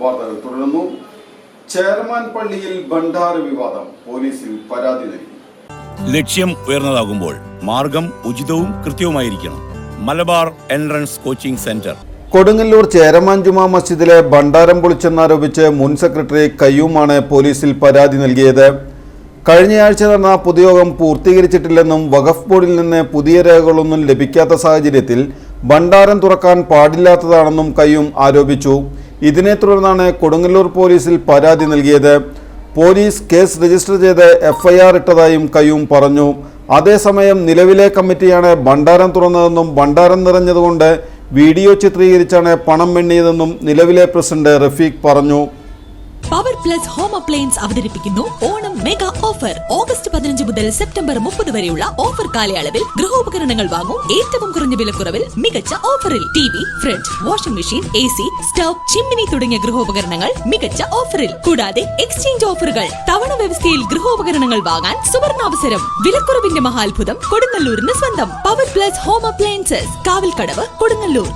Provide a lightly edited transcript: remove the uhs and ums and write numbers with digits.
വാർത്തകൾ തുടരുന്നു. ചെയർമാൻ പള്ളിയിൽ ഭണ്ഡാര വിവാദം, പോലീസിൽ പരാതി നൽകി. ലക്ഷ്യം ഉയർന്നതാകുമ്പോൾ മാർഗം ഉചിതവും കൃത്യവുമായിരിക്കണം. Malabar entrance coaching centre. Kodungallur Cheraman Juma മസ്ജിദിലെ ഭണ്ഡാരം പൊളിച്ചെന്നാരോപിച്ച് മുൻ സെക്രട്ടറി കയ്യൂമാണ് പോലീസിൽ പരാതി നൽകിയത്. കഴിഞ്ഞയാഴ്ച നടന്ന പൊതുയോഗം പൂർത്തീകരിച്ചിട്ടില്ലെന്നും വഖഫ് ബോർഡിൽ നിന്ന് പുതിയ രേഖകളൊന്നും ലഭിക്കാത്ത സാഹചര്യത്തിൽ ഭണ്ഡാരം തുറക്കാൻ പാടില്ലാത്തതാണെന്നും കയ്യൂം ആരോപിച്ചു. ഇതിനെ തുടർന്നാണ് കൊടുങ്ങല്ലൂർ പോലീസിൽ പരാതി നൽകിയത്. പോലീസ് കേസ് രജിസ്റ്റർ ചെയ്ത് FIR ഇട്ടതായും കയ്യൂം പറഞ്ഞു. അതേസമയം നിലവിലെ കമ്മിറ്റിയാണ് ഭണ്ഡാരം തുറന്നതെന്നും ഭണ്ഡാരം നിറഞ്ഞതുകൊണ്ട് വീഡിയോ ചിത്രീകരിച്ചാണ് പണം എണ്ണിയതെന്നും നിലവിലെ പ്രസിഡന്റ് റഫീഖ് പറഞ്ഞു. പവർ പ്ലസ് ഹോം അപ്ലയൻസ് അവതരിപ്പിക്കുന്നു ഓണം മെഗാ ഓഫർ. ഓഗസ്റ്റ് 15 മുതൽ സെപ്റ്റംബർ 30 വരെയുള്ള ഓഫർ കാലയളവിൽ ഗൃഹോപകരണങ്ങൾ വാങ്ങും ഏറ്റവും കുറഞ്ഞ വിലക്കുറവിൽ മികച്ച ഓഫറിൽ. TV, fridge, washing machine, AC, stove, chimney തുടങ്ങിയ ഗൃഹോപകരണങ്ങൾ മികച്ച ഓഫറിൽ. കൂടാതെ എക്സ്ചേഞ്ച് ഓഫറുകൾ. തവണ വ്യവസ്ഥയിൽ ഗൃഹോപകരണങ്ങൾ വാങ്ങാൻ സുവർണാവസരം. വിലക്കുറവിന്റെ മഹാത്ഭുതം കൊടുങ്ങല്ലൂരിന് സ്വന്തം. Power plus home appliances, Kavalkadavu, Kodungallur.